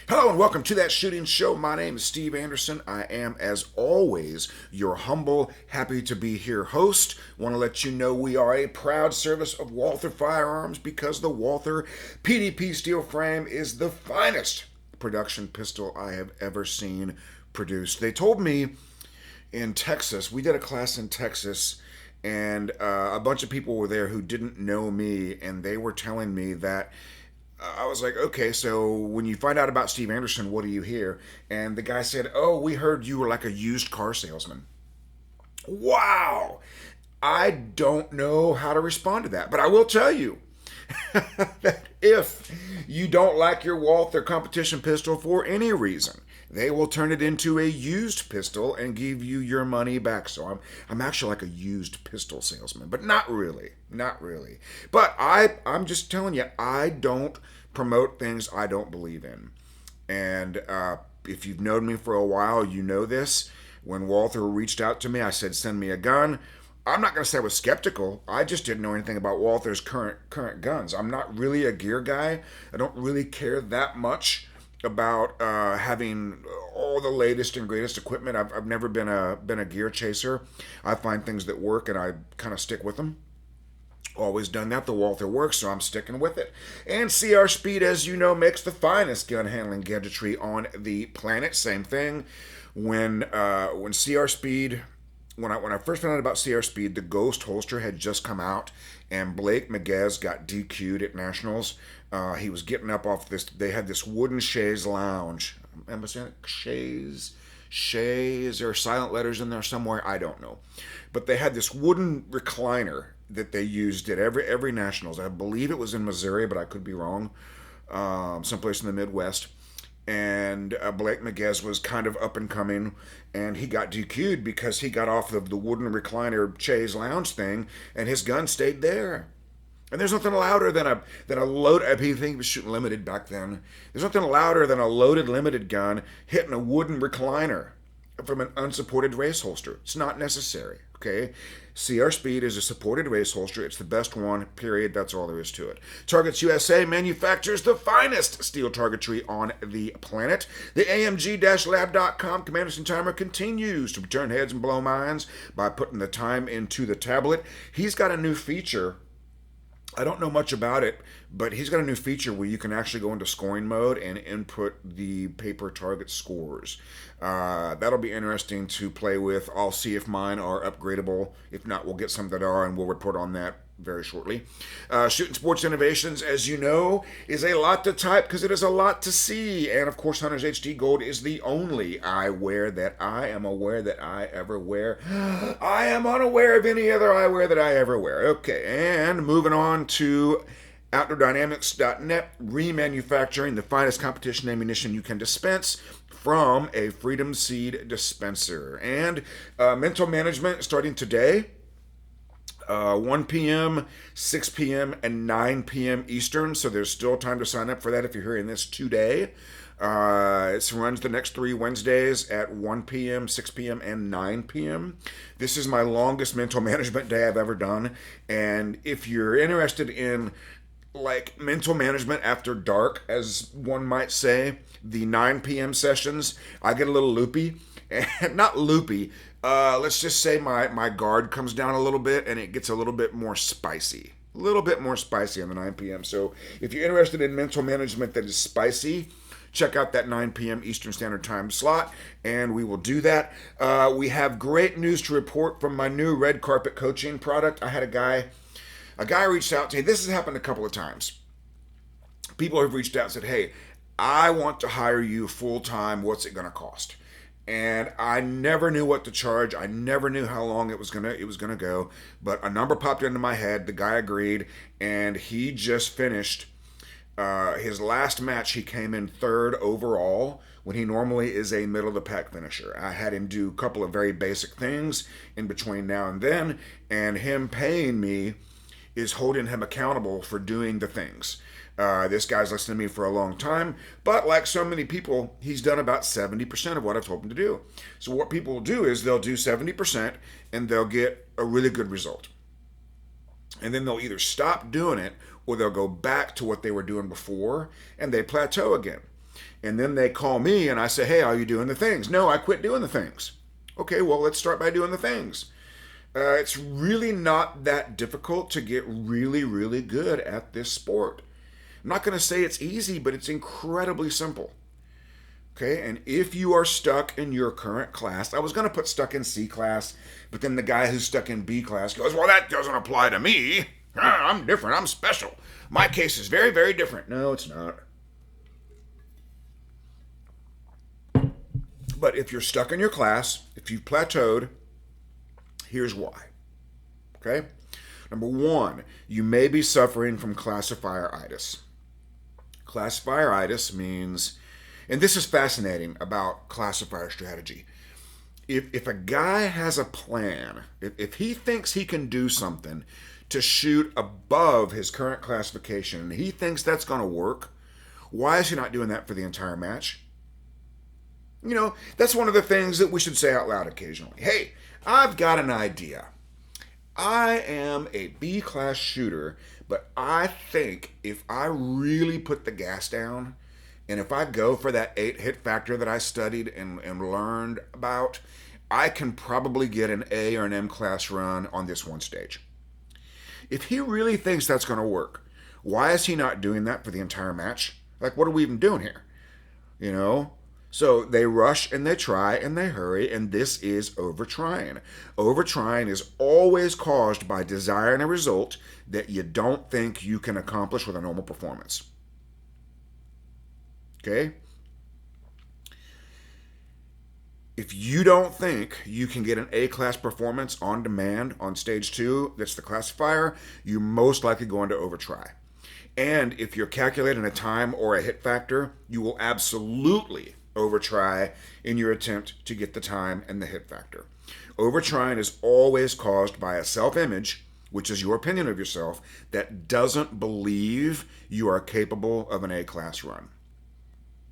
Hello and welcome to That Shooting Show. My name is Steve Anderson. I am, as always, your humble, happy to be here host. Want to let you know we are a proud service of Walther Firearms because the Walther PDP steel frame is the finest production pistol I have ever seen produced. They told me in Texas, we did a class in Texas, and a bunch of people were there who didn't know me, and they were telling me that I was like, okay, so when you find out about Steve Anderson, what do you hear? And the guy said, oh, we heard you were like a used car salesman. Wow. I don't know how to respond to that, but I will tell you that if you don't like your Walther competition pistol for any reason, they will turn it into a used pistol and give you your money back. So I'm actually like a used pistol salesman, but not really. But I'm just telling you, I don't promote things I don't believe in. And if you've known me for a while, you know this. When Walther reached out to me, I said, send me a gun. I'm not going to say I was skeptical. I just didn't know anything about Walther's current guns. I'm not really a gear guy. I don't really care that much about having all the latest and greatest equipment. I've never been a gear chaser. I find things that work and I kind of stick with them. Always done that. The Walther works, so I'm sticking with it. And CR Speed, as you know, makes the finest gun handling gadgetry on the planet. Same thing. When CR Speed, when I first found out about CR Speed, the Ghost holster had just come out, and Blake Miguez got DQ'd at Nationals. He was getting up off this. They had this wooden chaise lounge. Am I saying it? Chaise, or silent letters in there somewhere? I don't know. But they had this wooden recliner that they used at every Nationals. I believe it was in Missouri, but I could be wrong. Someplace in the Midwest. And Blake Miguez was kind of up and coming, and he got DQ'd because he got off of the wooden recliner chaise lounge thing, and his gun stayed there. And there's nothing louder than a load. I think he was shooting limited back then. There's nothing louder than a loaded limited gun hitting a wooden recliner from an unsupported race holster. It's not necessary. Okay, CR Speed is a supported race holster. It's the best one, period. That's all there is to it. Targets USA manufactures the finest steel targetry on the planet. The AMG-Lab.com Commanderson timer continues to turn heads and blow minds by putting the time into the tablet. He's got a new feature. I don't know much about it, but he's got a new feature where you can actually go into scoring mode and input the paper target scores. That'll be interesting to play with. I'll see if mine are upgradable. If not, we'll get some that are, and we'll report on that very shortly. Shooting Sports Innovations, as you know, is a lot to type because it is a lot to see. And of course, Hunter's HD Gold is the only eyewear that I am aware that I ever wear. I am unaware of any other eyewear that I ever wear. Okay, and moving on to OutdoorDynamics.net, remanufacturing the finest competition ammunition you can dispense from a Freedom Seed dispenser. And mental management starting today. 1 p.m., 6 p.m., and 9 p.m. Eastern, so there's still time to sign up for that if you're hearing this today. It runs the next 3 Wednesdays at 1 p.m., 6 p.m., and 9 p.m. This is my longest mental management day I've ever done, and if you're interested in like mental management after dark, as one might say, the 9 p.m. sessions, I get a little loopy. Not loopy, let's just say my guard comes down a little bit and it gets a little bit more spicy. A little bit more spicy on the 9 p.m. So if you're interested in mental management that is spicy, check out that 9 p.m. Eastern Standard Time slot, and we will do that. We have great news to report from my new red carpet coaching product. I had a guy reached out to me. This has happened a couple of times. People have reached out and said, hey, I want to hire you full-time. What's it going to cost? And I never knew what to charge. I never knew how long it was gonna go. But a number popped into my head. The guy agreed, and he just finished his last match. He came in 3rd overall when he normally is a middle of the pack finisher. I had him do a couple of very basic things in between now and then, and him paying me is holding him accountable for doing the things. This guy's listened to me for a long time, but like so many people, he's done about 70% of what I've told him to do. So what people will do is they'll do 70% and they'll get a really good result. And then they'll either stop doing it or they'll go back to what they were doing before and they plateau again. And then they call me and I say, hey, are you doing the things? No, I quit doing the things. Okay, well, let's start by doing the things. It's really not that difficult to get really, really good at this sport. I'm not going to say it's easy, but it's incredibly simple. Okay, and if you are stuck in your current class, I was going to put stuck in C class, but then the guy who's stuck in B class goes, well, that doesn't apply to me. I'm different. I'm special. My case is very, very different. No, it's not. But if you're stuck in your class, if you've plateaued, here's why. Okay? Number one, you may be suffering from classifieritis. Classifieritis means, and this is fascinating about classifier strategy. If a guy has a plan, if he thinks he can do something to shoot above his current classification, and he thinks that's going to work, why is he not doing that for the entire match? You know, that's one of the things that we should say out loud occasionally. Hey, I've got an idea. I am a B-class shooter, but I think if I really put the gas down, and if I go for that 8 hit factor that I studied and learned about, I can probably get an A or an M class run on this one stage. If he really thinks that's going to work, why is he not doing that for the entire match? Like, what are we even doing here? You know? So they rush and they try and they hurry, and this is overtrying. Overtrying is always caused by desiring a result that you don't think you can accomplish with a normal performance. Okay? If you don't think you can get an A-class performance on demand on stage 2, that's the classifier, you're most likely going to overtry. And if you're calculating a time or a hit factor, you will absolutely overtry in your attempt to get the time and the hit factor. Overtrying is always caused by a self-image, which is your opinion of yourself, that doesn't believe you are capable of an A-class run.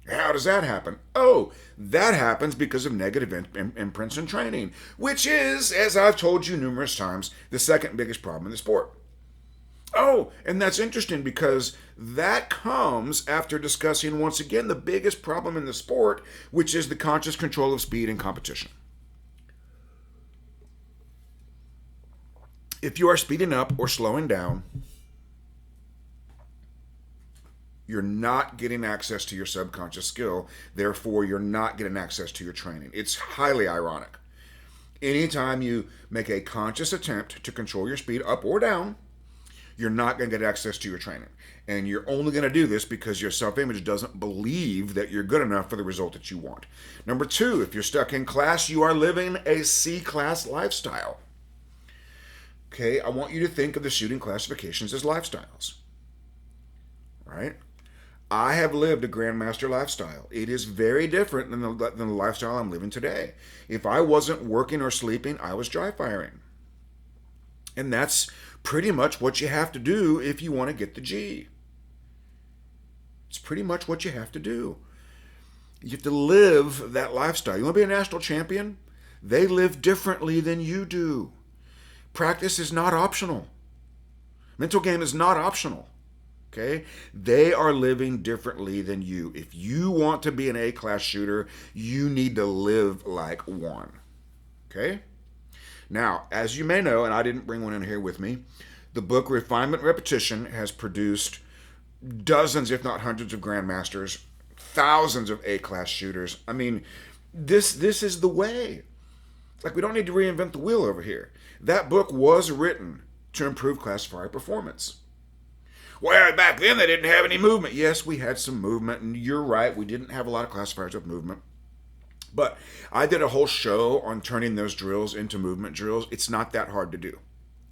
How does that happen? Oh, that happens because of negative imprints in training, which is, as I've told you numerous times, the second biggest problem in the sport. Oh, and that's interesting because that comes after discussing once again the biggest problem in the sport, which is the conscious control of speed in competition. If you are speeding up or slowing down, you're not getting access to your subconscious skill. Therefore, you're not getting access to your training. It's highly ironic. Anytime you make a conscious attempt to control your speed up or down, you're not going to get access to your training. And you're only going to do this because your self-image doesn't believe that you're good enough for the result that you want. Number 2, if you're stuck in class, you are living a C-class lifestyle. Okay, I want you to think of the shooting classifications as lifestyles. Right? I have lived a Grandmaster lifestyle. It is very different than the lifestyle I'm living today. If I wasn't working or sleeping, I was dry firing. And that's pretty much what you have to do if you want to get the G. It's pretty much what you have to do. You have to live that lifestyle. You want to be a national champion? They live differently than you do. Practice is not optional. Mental game is not optional. Okay? They are living differently than you. If you want to be an A-class shooter, you need to live like one. Okay? Now, as you may know, and I didn't bring one in here with me, the book Refinement and Repetition has produced dozens, if not hundreds, of grandmasters, thousands of A-class shooters. I mean, this is the way. It's like we don't need to reinvent the wheel over here. That book was written to improve classifier performance. Well, back then they didn't have any movement. Yes, we had some movement, and you're right, we didn't have a lot of classifiers with movement. But I did a whole show on turning those drills into movement drills. It's not that hard to do,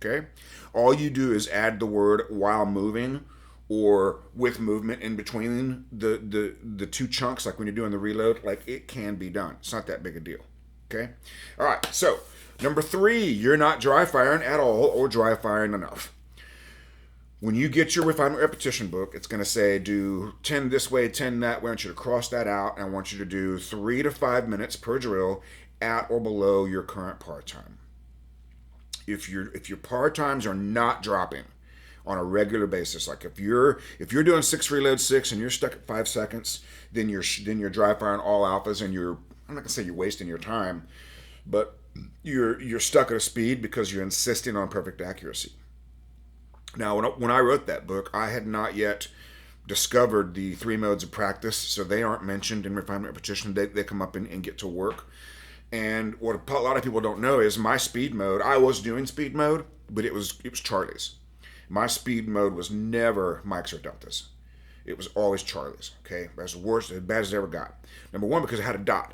okay? All you do is add the word while moving or with movement in between the two chunks, like when you're doing the reload. Like, it can be done. It's not that big a deal, okay? All right, so number 3, you're not dry firing at all or dry firing enough. When you get your refinement repetition book, it's going to say do 10 this way, 10 that way. I want you to cross that out, and I want you to do 3 to 5 minutes per drill at or below your current par time. If your par times are not dropping, on a regular basis. Like if you're doing 6 reload 6 and you're stuck at 5 seconds, then you're dry firing all alphas, and I'm not gonna say you're wasting your time, but you're stuck at a speed because you're insisting on perfect accuracy. Now, when I wrote that book, I had not yet discovered the 3 modes of practice, so they aren't mentioned in refinement repetition. They come up and get to work. And what a lot of people don't know is my speed mode. I was doing speed mode, but it was Charlie's. My speed mode was never Mike's or Delta's. It was always Charlie's. Okay, that's the worst, as bad as it ever got. Number one, because it had a dot,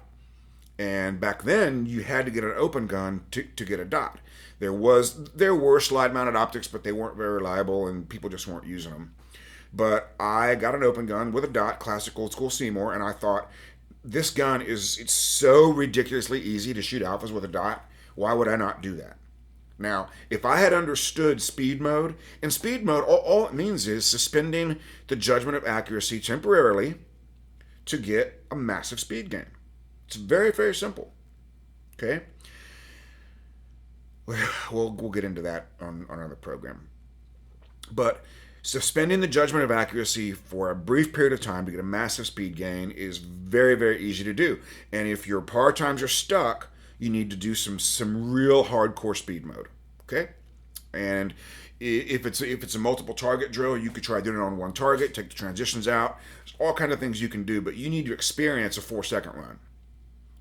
and back then you had to get an open gun to get a dot. There were slide mounted optics, but they weren't very reliable, and people just weren't using them. But I got an open gun with a dot, classic old school Seymour, and I thought, this gun it's so ridiculously easy to shoot alphas with a dot. Why would I not do that? Now, if I had understood speed mode, in speed mode, all it means is suspending the judgment of accuracy temporarily to get a massive speed gain. It's very, very simple. Okay? We'll get into that on another program. But suspending the judgment of accuracy for a brief period of time to get a massive speed gain is very, very easy to do. And if your par times are stuck, you need to do some real hardcore speed mode. Okay? And if it's a multiple target drill, you could try doing it on one target, take the transitions out. There's all kinds of things you can do, but you need to experience a 4-second run.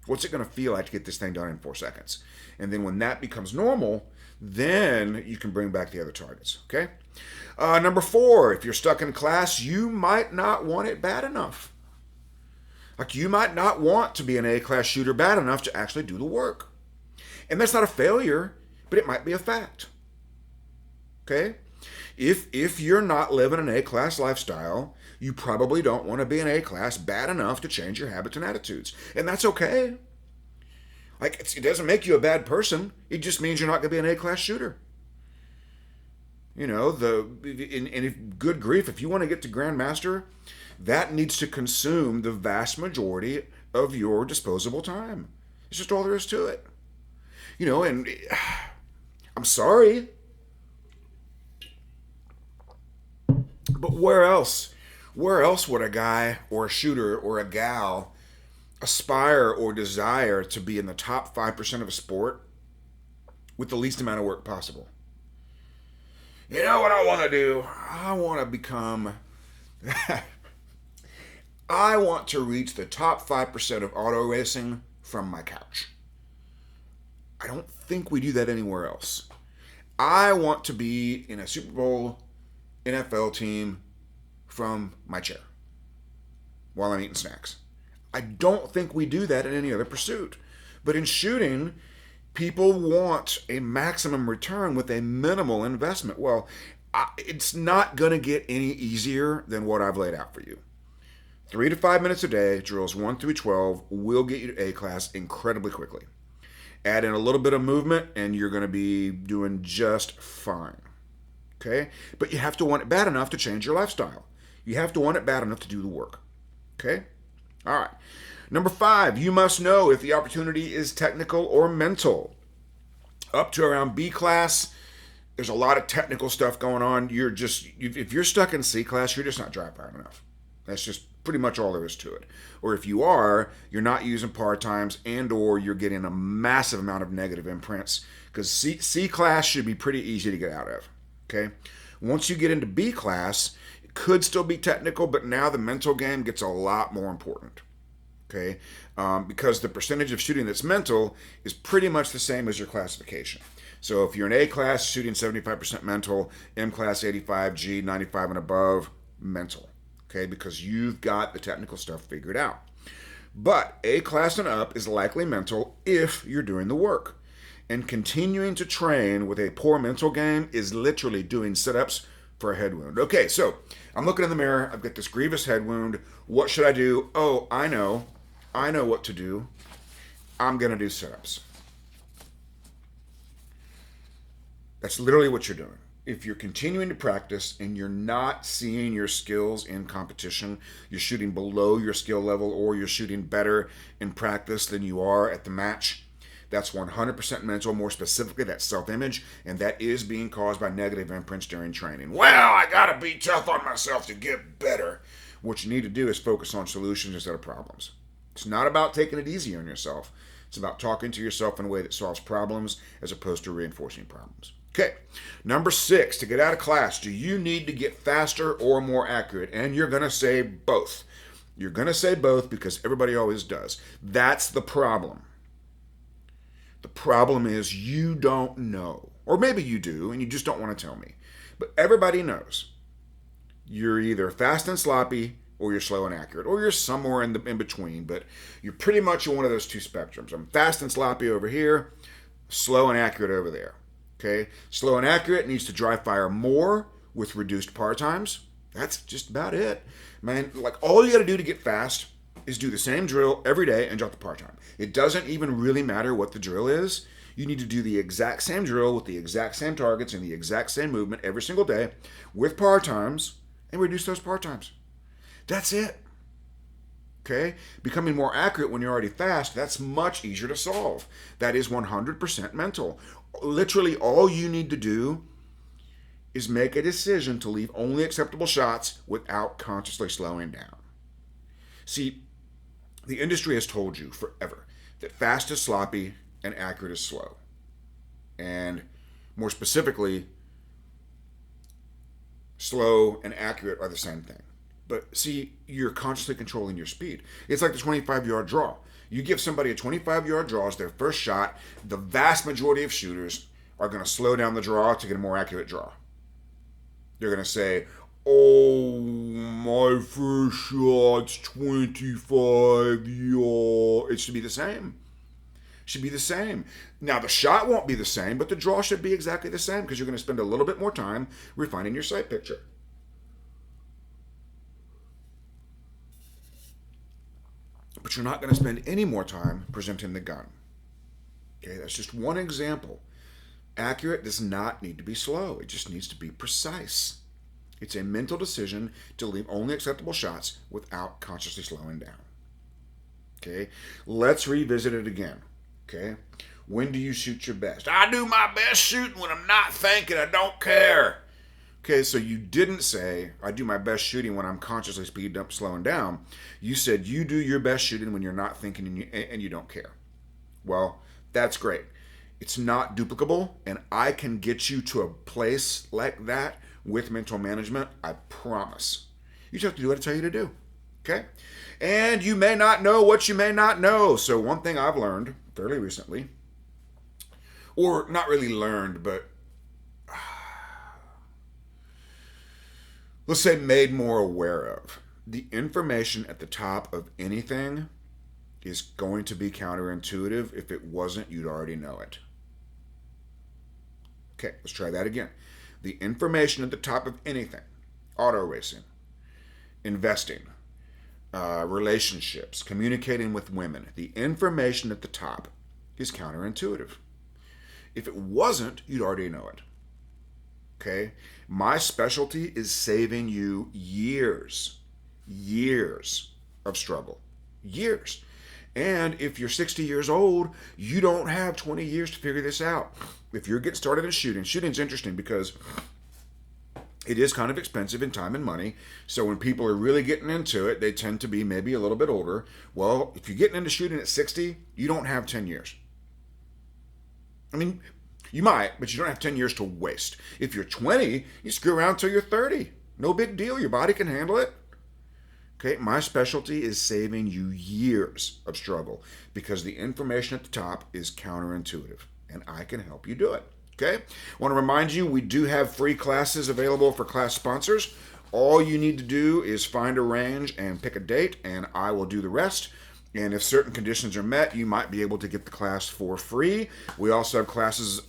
What's it going to feel like to get this thing done in 4 seconds? And then when that becomes normal, then you can bring back the other targets. Okay? Number 4, if you're stuck in class, you might not want it bad enough. Like, you might not want to be an A-class shooter bad enough to actually do the work. And that's not a failure, but it might be a fact. Okay? If you're not living an A-class lifestyle, you probably don't want to be an A-class bad enough to change your habits and attitudes. And that's okay. Like, it doesn't make you a bad person. It just means you're not going to be an A-class shooter. You know, if good grief, if you want to get to Grandmaster, that needs to consume the vast majority of your disposable time. It's just all there is to it. You know, and I'm sorry, but where else would a guy or a shooter or a gal aspire or desire to be in the top 5% of a sport with the least amount of work possible? You know what I want to do? I want to become... I want to reach the top 5% of auto racing from my couch. I don't think we do that anywhere else. I want to be in a Super Bowl NFL team from my chair while I'm eating snacks. I don't think we do that in any other pursuit. But in shooting, people want a maximum return with a minimal investment. Well, it's not going to get any easier than what I've laid out for you. 3 to 5 minutes a day, drills 1 through 12, will get you to A-class incredibly quickly. Add in a little bit of movement, and you're going to be doing just fine. Okay? But you have to want it bad enough to change your lifestyle. You have to want it bad enough to do the work. Okay? All right. Number 5, you must know if the opportunity is technical or mental. Up to around B class, there's a lot of technical stuff going on. If you're stuck in C class, you're just not dry firing enough. That's just pretty much all there is to it. Or if you are, you're not using par times, and or you're getting a massive amount of negative imprints, because C class should be pretty easy to get out of. Okay? Once you get into B class, it could still be technical, but now the mental game gets a lot more important. Okay? Because the percentage of shooting that's mental is pretty much the same as your classification. So if you're an A class, shooting 75% mental, M class 85, G 95 and above, mental. Okay, because you've got the technical stuff figured out. But A class and up is likely mental if you're doing the work. And continuing to train with a poor mental game is literally doing sit-ups for a head wound. Okay, so I'm looking in the mirror. I've got this grievous head wound. What should I do? Oh, I know what to do. I'm going to do sit-ups. That's literally what you're doing. If you're continuing to practice and you're not seeing your skills in competition, you're shooting below your skill level, or you're shooting better in practice than you are at the match, That's 100% mental, more specifically, that's self-image, and that is being caused by negative imprints during training. Well, I gotta be tough on myself to get better. What you need to do is focus on solutions instead of problems. It's not about taking it easy on yourself. It's about talking to yourself in a way that solves problems as opposed to reinforcing problems. Okay, number 6, to get out of class, do you need to get faster or more accurate? And you're going to say both. You're going to say both because everybody always does. That's the problem. The problem is you don't know. Or maybe you do and you just don't want to tell me. But everybody knows. You're either fast and sloppy or you're slow and accurate, or you're somewhere in between, but you're pretty much in one of those two spectrums. I'm fast and sloppy over here, slow and accurate over there. Okay? Slow and accurate needs to dry fire more with reduced par times. That's just about it. Man, like all you got to do to get fast is do the same drill every day and drop the par time. It doesn't even really matter what the drill is. You need to do the exact same drill with the exact same targets and the exact same movement every single day with par times and reduce those par times. That's it. Okay? Becoming more accurate when you're already fast, that's much easier to solve. That is 100% mental. Literally all you need to do is make a decision to leave only acceptable shots without consciously slowing down. See, the industry has told you forever that fast is sloppy and accurate is slow. And more specifically, slow and accurate are the same thing. But see, you're consciously controlling your speed. It's like the 25-yard draw. You give somebody a 25-yard draw as their first shot, the vast majority of shooters are going to slow down the draw to get a more accurate draw. They're going to say, oh, my first shot's 25 yards. It should be the same. Should be the same. Now, the shot won't be the same, but the draw should be exactly the same because you're going to spend a little bit more time refining your sight picture. But you're not going to spend any more time presenting the gun. Okay, that's just one example. Accurate does not need to be slow. It just needs to be precise. It's a mental decision to leave only acceptable shots without consciously slowing down. Okay, let's revisit it again. Okay, when do you shoot your best? I do my best shooting when I'm not thinking. I don't care. Okay, so you didn't say, I do my best shooting when I'm consciously speeding up, slowing down. You said you do your best shooting when you're not thinking and you don't care. Well, that's great. It's not duplicable, and I can get you to a place like that with mental management, I promise. You just have to do what I tell you to do, okay? And you may not know what you may not know. So one thing I've learned fairly recently, or not really learned, but let's say made more aware of. The information at the top of anything is going to be counterintuitive. If it wasn't, you'd already know it. Okay, let's try that again. The information at the top of anything, auto racing, investing, relationships, communicating with women, the information at the top is counterintuitive. If it wasn't, you'd already know it. Okay? My specialty is saving you years of struggle. Years. And if you're 60 years old, you don't have 20 years to figure this out. If you're getting started in shooting's interesting because it is kind of expensive in time and money. So when people are really getting into it, they tend to be maybe a little bit older. Well, if you're getting into shooting at 60, you don't have 10 years. I mean, you might, but you don't have 10 years to waste. If you're 20, you screw around till you're 30. No big deal. Your body can handle it. Okay, my specialty is saving you years of struggle because the information at the top is counterintuitive, and I can help you do it. Okay, I want to remind you we do have free classes available for class sponsors. All you need to do is find a range and pick a date, and I will do the rest. And if certain conditions are met, you might be able to get the class for free. We also have classes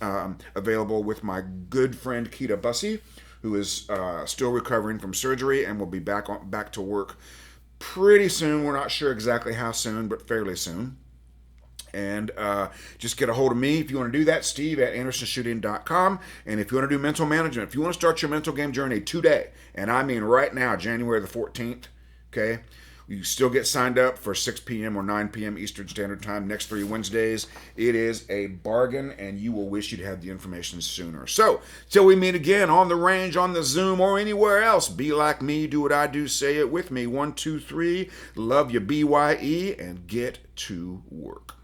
available with my good friend Keita Bussey, who is still recovering from surgery and will be back to work pretty soon. We're not sure exactly how soon, but fairly soon. And just get a hold of me if you want to do that, steve@andersonshooting.com. And if you want to do mental management, if you want to start your mental game journey today, and I mean right now, January the 14th, okay, You still get signed up for 6 p.m. or 9 p.m. Eastern Standard Time next 3 Wednesdays. It is a bargain, and you will wish you'd had the information sooner. So, till we meet again on the range, on the Zoom, or anywhere else, be like me, do what I do, say it with me. 1, 2, 3, love your BYE, and get to work.